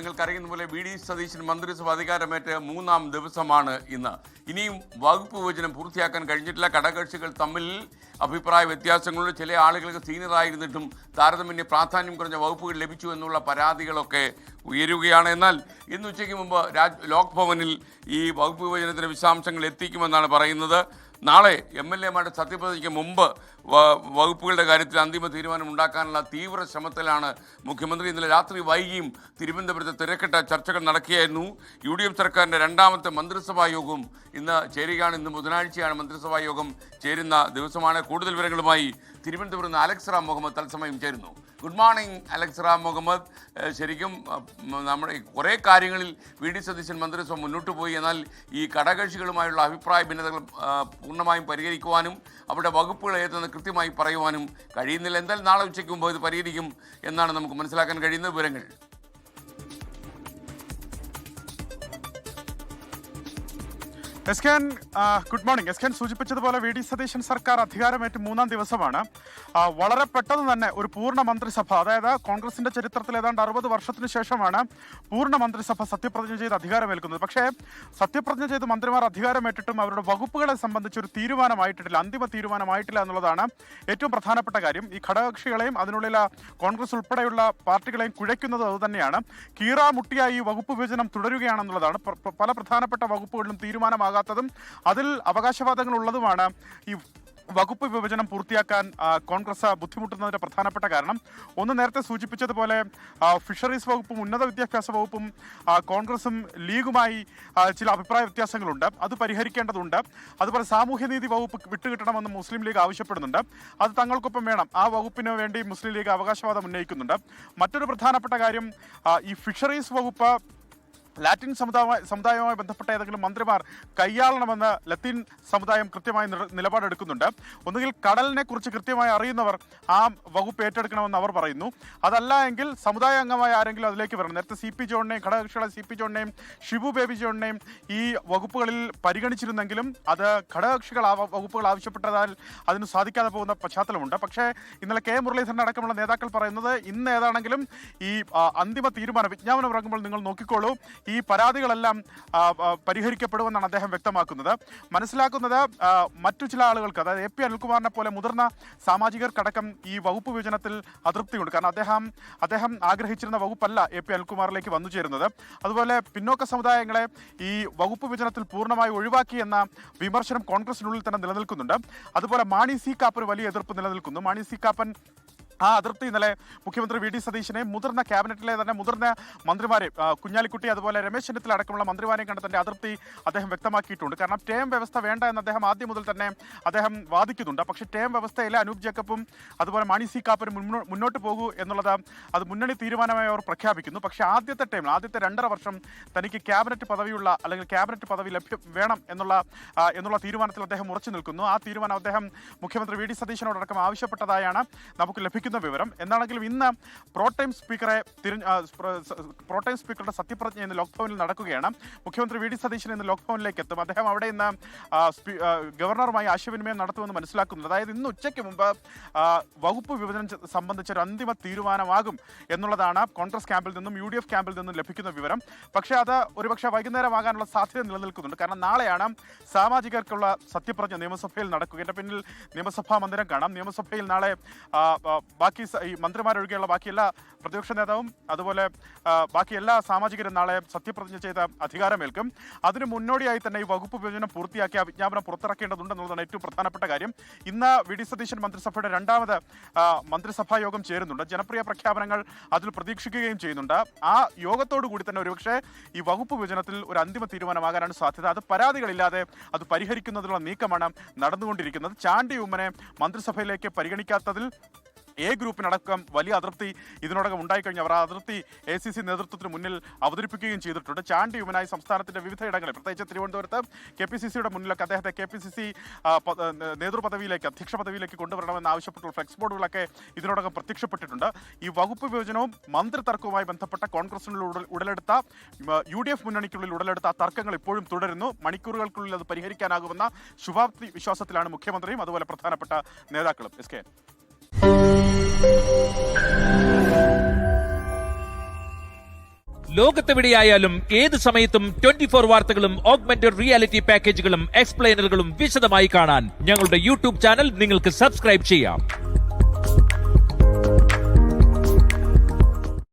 നിങ്ങൾക്കറിയുന്ന പോലെ V D Satheesan മന്ത്രിസഭ അധികാരമേറ്റ് 3-ാം ദിവസമാണ് ഇന്ന്. ഇനിയും വകുപ്പ് വിഭജനം പൂർത്തിയാക്കാൻ കഴിഞ്ഞിട്ടില്ല. ഘടകകക്ഷികൾ തമ്മിൽ അഭിപ്രായ വ്യത്യാസങ്ങളുണ്ട്. ചില ആളുകൾക്ക് സീനിയറായിരുന്നിട്ടും താരതമ്യ പ്രാധാന്യം കുറഞ്ഞ വകുപ്പുകൾ ലഭിച്ചു എന്നുള്ള പരാതികളൊക്കെ ഉയരുകയാണ്. എന്നാൽ ഇന്ന് ഉച്ചയ്ക്ക് മുമ്പ് ലോക് ഭവനിൽ ഈ വകുപ്പ് വിഭജനത്തിൻ്റെ വിശദാംശങ്ങൾ എത്തിക്കുമെന്നാണ് പറയുന്നത്. നാളെ MLA-മാരുടെ സത്യപ്രതിജ്ഞയ്ക്ക് മുമ്പ് വകുപ്പുകളുടെ കാര്യത്തിൽ അന്തിമ തീരുമാനം ഉണ്ടാക്കാനുള്ള തീവ്ര ശ്രമത്തിലാണ് മുഖ്യമന്ത്രി. ഇന്നലെ രാത്രി വൈകിയും തിരുവനന്തപുരത്ത് തിരക്കിട്ട ചർച്ചകൾ നടക്കുകയായിരുന്നു. UDF സർക്കാരിൻ്റെ 2ാമത്തെ മന്ത്രിസഭാ യോഗം ഇന്ന് ചേരുകയാണ്. ഇന്ന് ബുധനാഴ്ചയാണ് മന്ത്രിസഭാ യോഗം ചേരുന്ന ദിവസമാണ്. കൂടുതൽ വിവരങ്ങളുമായി തിരുവനന്തപുരത്ത് നിന്ന് അലക്സ് റാം മുഹമ്മദ് തത്സമയം ചേരുന്നു. Good morning Alex Ram Muhammad. ശരിക്കും നമ്മുടെ കുറേ കാര്യങ്ങളിൽ വി ഡി സതീശൻ മന്ത്രിസഭ മുന്നോട്ട് പോയി. എന്നാൽ ഈ ഘടകകക്ഷികളുമായുള്ള അഭിപ്രായ ഭിന്നതകൾ പൂർണ്ണമായും പരിഹരിക്കുവാനും അവിടെ വകുപ്പുകൾ ഏതെന്ന് കൃത്യമായി പറയുവാനും കഴിയുന്നില്ല. എന്തായാലും നാളെ ഉച്ചയ്ക്ക് മുമ്പ് ഇത് പരിഹരിക്കും എന്നാണ് നമുക്ക് മനസ്സിലാക്കാൻ കഴിയുന്ന വിവരങ്ങൾ. Good morning. എസ്കൻ സൂചിപ്പിച്ചതുപോലെ വി ഡി സതീശൻ സർക്കാർ അധികാരമേറ്റ് 3-ാം ദിവസമാണ്. വളരെ പെട്ടെന്ന് തന്നെ ഒരു പൂർണ്ണ മന്ത്രിസഭ, അതായത് കോൺഗ്രസിന്റെ ചരിത്രത്തിൽ ഏതാണ്ട് 60 വർഷത്തിന് ശേഷമാണ് പൂർണ്ണ മന്ത്രിസഭ സത്യപ്രതിജ്ഞ ചെയ്ത് അധികാരമേൽക്കുന്നത്. പക്ഷേ സത്യപ്രതിജ്ഞ ചെയ്ത് മന്ത്രിമാർ അധികാരമേറ്റിട്ടും അവരുടെ വകുപ്പുകളെ സംബന്ധിച്ച് ഒരു തീരുമാനമായിട്ടില്ല, അന്തിമ തീരുമാനമായിട്ടില്ല എന്നുള്ളതാണ് ഏറ്റവും പ്രധാനപ്പെട്ട കാര്യം. ഈ ഘടകകക്ഷികളെയും അതിനുള്ളിൽ കോൺഗ്രസ് ഉൾപ്പെടെയുള്ള പാർട്ടികളെയും കുഴയ്ക്കുന്നത് അതുതന്നെയാണ്. കീറാമുട്ടിയായി ഈ വകുപ്പ് വിഭജനം തുടരുകയാണെന്നുള്ളതാണ്. പല പ്രധാനപ്പെട്ട വകുപ്പുകളിലും തീരുമാനമാകാത്തതും അതിൽ അവകാശവാദങ്ങൾ ഉള്ളതുമാണ് ഈ വകുപ്പ് വിഭജനം പൂർത്തിയാക്കാൻ കോൺഗ്രസ് ബുദ്ധിമുട്ടുന്നതിൻ്റെ പ്രധാനപ്പെട്ട കാരണം. ഒന്ന്, നേരത്തെ സൂചിപ്പിച്ചതുപോലെ ഫിഷറീസ് വകുപ്പും ഉന്നത വിദ്യാഭ്യാസ വകുപ്പും കോൺഗ്രസും ലീഗുമായി ചില അഭിപ്രായ വ്യത്യാസങ്ങളുണ്ട്, അത് പരിഹരിക്കേണ്ടതുണ്ട്. അതുപോലെ സാമൂഹ്യനീതി വകുപ്പ് വിട്ടുകിട്ടണമെന്ന് മുസ്ലിം ലീഗ് ആവശ്യപ്പെടുന്നുണ്ട്, അത് തങ്ങൾക്കൊപ്പം വേണം. ആ വകുപ്പിന് വേണ്ടി മുസ്ലിം ലീഗ് അവകാശവാദം ഉന്നയിക്കുന്നുണ്ട്. മറ്റൊരു പ്രധാനപ്പെട്ട കാര്യം, ഈ ഫിഷറീസ് വകുപ്പ് ലാറ്റിൻ സമുദായവുമായി ബന്ധപ്പെട്ട ഏതെങ്കിലും മന്ത്രിമാർ കൈയാളണമെന്ന് ലത്തീൻ സമുദായം കൃത്യമായി നിലപാടെടുക്കുന്നുണ്ട്. ഒന്നുകിൽ കടലിനെ കുറിച്ച് കൃത്യമായി അറിയുന്നവർ ആ വകുപ്പ് ഏറ്റെടുക്കണമെന്ന് അവർ പറയുന്നു. അതല്ല എങ്കിൽ സമുദായ അംഗമായ ആരെങ്കിലും അതിലേക്ക് വരണം. നേരത്തെ CP ജോണിനെയും ഘടകകക്ഷികളെ CP ജോണിനെയും ഷിബു ബേബി ജോണിനെയും ഈ വകുപ്പുകളിൽ പരിഗണിച്ചിരുന്നെങ്കിലും അത് ഘടകകക്ഷികൾ ആ വകുപ്പുകൾ ആവശ്യപ്പെട്ടതാൽ അതിന് സാധിക്കാതെ പോകുന്ന പശ്ചാത്തലമുണ്ട്. പക്ഷേ ഇന്നലെ K മുരളീധരൻ അടക്കമുള്ള നേതാക്കൾ പറയുന്നത് ഇന്ന് ഏതാണെങ്കിലും ഈ അന്തിമ തീരുമാനം വിജ്ഞാപനം ഇറങ്ങുമ്പോൾ നിങ്ങൾ നോക്കിക്കോളൂ, ഈ പരാതികളെല്ലാം പരിഹരിക്കപ്പെടുമെന്നാണ് അദ്ദേഹം വ്യക്തമാക്കുന്നത്. മനസ്സിലാക്കുന്നത് മറ്റു ചില ആളുകൾക്ക്, അതായത് AP അനിൽകുമാറിനെ പോലെ മുതിർന്ന സാമാജികർക്കടക്കം ഈ വകുപ്പ് വിഭജനത്തിൽ അതൃപ്തിയുണ്ട്. കാരണം അദ്ദേഹം ആഗ്രഹിച്ചിരുന്ന വകുപ്പല്ല AP അനിൽകുമാറിലേക്ക് വന്നു ചേരുന്നത്. അതുപോലെ പിന്നോക്ക സമുദായങ്ങളെ ഈ വകുപ്പ് വിഭജനത്തിൽ പൂർണ്ണമായി ഒഴിവാക്കി എന്ന വിമർശനം കോൺഗ്രസിനുള്ളിൽ തന്നെ നിലനിൽക്കുന്നുണ്ട്. അതുപോലെ മാണി സി കാപ്പന് വലിയ എതിർപ്പ് നിലനിൽക്കുന്നു. മാണി സി കാപ്പൻ ആ അതൃപ്തി ഇന്നലെ മുഖ്യമന്ത്രി വി ഡി സതീശനെ മുതിർന്ന ക്യാബിനറ്റിലെ തന്നെ മുതിർന്ന മന്ത്രിമാരെ, കുഞ്ഞാലിക്കുട്ടി അതുപോലെ രമേശ് ചെന്നിത്തല അടക്കമുള്ള മന്ത്രിമാരെയും കണ്ട് തന്റെ അതൃപ്തി അദ്ദേഹം വ്യക്തമാക്കിയിട്ടുണ്ട്. കാരണം ടേം വ്യവസ്ഥ വേണ്ട എന്ന് അദ്ദേഹം ആദ്യം മുതൽ തന്നെ അദ്ദേഹം വാദിക്കുന്നുണ്ട്. പക്ഷേ ടേം വ്യവസ്ഥയിലെ അനൂപ് ജേക്കബും അതുപോലെ മാണി സി കാപ്പനും മുന്നോട്ട് പോകൂ എന്നുള്ളത് അത് മുന്നണി തീരുമാനമായി അവർ പ്രഖ്യാപിക്കുന്നു. പക്ഷേ ആദ്യത്തെ 2.5 വർഷം തനിക്ക് ക്യാബിനറ്റ് പദവിയുള്ള അല്ലെങ്കിൽ ക്യാബിനറ്റ് പദവി വേണം എന്നുള്ള തീരുമാനത്തിൽ അദ്ദേഹം ഉറച്ചു നിൽക്കുന്നു. ആ തീരുമാനം അദ്ദേഹം മുഖ്യമന്ത്രി വി ഡി സതീശനോടക്കം ആവശ്യപ്പെട്ടതായാണ് നമുക്ക് ലഭിക്കുന്ന വിവരം. എന്നാണെങ്കിലും ഇന്ന് പ്രോടൈം സ്പീക്കറുടെ സത്യപ്രതിജ്ഞ ഇന്ന് ലോക് ഭവനിൽ നടക്കുകയാണ്. മുഖ്യമന്ത്രി വി ഡി സതീശൻ ഇന്ന് ലോക് ഭവനിലേക്ക് എത്തും. അദ്ദേഹം അവിടെ ഇന്ന് ഗവർണറുമായി ആശയവിനിമയം നടത്തുമെന്ന് മനസ്സിലാക്കുന്നുണ്ട്. അതായത് ഇന്ന് ഉച്ചയ്ക്ക് മുമ്പ് വകുപ്പ് വിഭജനം സംബന്ധിച്ച ഒരു അന്തിമ തീരുമാനമാകും എന്നുള്ളതാണ് കോൺഗ്രസ് ക്യാമ്പിൽ നിന്നും UDF ക്യാമ്പിൽ നിന്നും ലഭിക്കുന്ന വിവരം. പക്ഷേ അത് ഒരുപക്ഷെ വൈകുന്നേരമാകാനുള്ള സാധ്യത നിലനിൽക്കുന്നുണ്ട്. കാരണം നാളെയാണ് സാമാജികർക്കുള്ള സത്യപ്രതിജ്ഞ നിയമസഭയിൽ നടക്കുക. എൻ്റെ പിന്നിൽ നിയമസഭാ മന്ദിരം കാണാം. നിയമസഭയിൽ നാളെ ബാക്കി ഈ മന്ത്രിമാരൊഴികെയുള്ള ബാക്കി എല്ലാ പ്രതിപക്ഷ നേതാവും അതുപോലെ ബാക്കി എല്ലാ സാമാജികരും നാളെ സത്യപ്രതിജ്ഞ ചെയ്ത് അധികാരമേൽക്കും. അതിന് മുന്നോടിയായി തന്നെ ഈ വകുപ്പ് വിഭജനം പൂർത്തിയാക്കിയ വിജ്ഞാപനം പുറത്തിറക്കേണ്ടതുണ്ടെന്നുള്ളതാണ് ഏറ്റവും പ്രധാനപ്പെട്ട കാര്യം. ഇന്ന് വി ഡി സതീശൻ മന്ത്രിസഭയുടെ 2ാമത് മന്ത്രിസഭാ യോഗം ചേരുന്നുണ്ട്. ജനപ്രിയ പ്രഖ്യാപനങ്ങൾ അതിൽ പ്രതീക്ഷിക്കുകയും ചെയ്യുന്നുണ്ട്. ആ യോഗത്തോടു കൂടി തന്നെ ഒരുപക്ഷെ ഈ വകുപ്പ് വിഭജനത്തിൽ ഒരു അന്തിമ തീരുമാനമാകാനാണ് സാധ്യത. അത് പരാതികളില്ലാതെ അത് പരിഹരിക്കുന്നതിനുള്ള നീക്കമാണ് നടന്നുകൊണ്ടിരിക്കുന്നത്. ചാണ്ടി ഉമ്മനെ മന്ത്രിസഭയിലേക്ക് പരിഗണിക്കാത്തതിൽ A ഗ്രൂപ്പിനടക്കം വലിയ അതൃപ്തി ഇതിനോടകം ഉണ്ടായിക്കഴിഞ്ഞു. അവർ ആ അതൃപ്തി ACC നേതൃത്വത്തിന് മുന്നിൽ അവതരിപ്പിക്കുകയും ചെയ്തിട്ടുണ്ട്. ചാണ്ടി ഉമ്മനായി സംസ്ഥാനത്തിന്റെ വിവിധ ഇടങ്ങളിൽ, പ്രത്യേകിച്ച് തിരുവനന്തപുരത്ത് KPCCയുടെ മുന്നിലൊക്കെ അദ്ദേഹത്തെ KPCC നേതൃപദവിയിലേക്ക്, അധ്യക്ഷ പദവിയിലേക്ക് കൊണ്ടുവരണമെന്ന് ആവശ്യപ്പെട്ടുള്ള ഫ്ലെക്സ് ബോർഡുകളൊക്കെ ഇതിനോടകം പ്രത്യക്ഷപ്പെട്ടിട്ടുണ്ട്. ഈ വകുപ്പ് വിഭജനവും മന്ത്രി തർക്കവുമായി ബന്ധപ്പെട്ട കോൺഗ്രസിനുള്ളിൽ ഉടലെടുത്ത UDF മുന്നണിക്കുള്ളിൽ ഉടലെടുത്ത ആ തർക്കങ്ങൾ ഇപ്പോഴും തുടരുന്നു. മണിക്കൂറുകൾക്കുള്ളിൽ അത് പരിഹരിക്കാനാകുമെന്ന ശുഭാപ്തി വിശ്വാസത്തിലാണ് മുഖ്യമന്ത്രിയും അതുപോലെ പ്രധാനപ്പെട്ട നേതാക്കളും. ലോകത്തെവിടെയായാലും ഏത് സമയത്തും 24 വാർത്തകളും ഓഗ്മെന്റഡ് റിയാലിറ്റി പാക്കേജുകളും എക്സ്പ്ലെയിനറുകളും വിശദമായി കാണാൻ ഞങ്ങളുടെ യൂട്യൂബ് ചാനൽ നിങ്ങൾക്ക് സബ്സ്ക്രൈബ് ചെയ്യാം.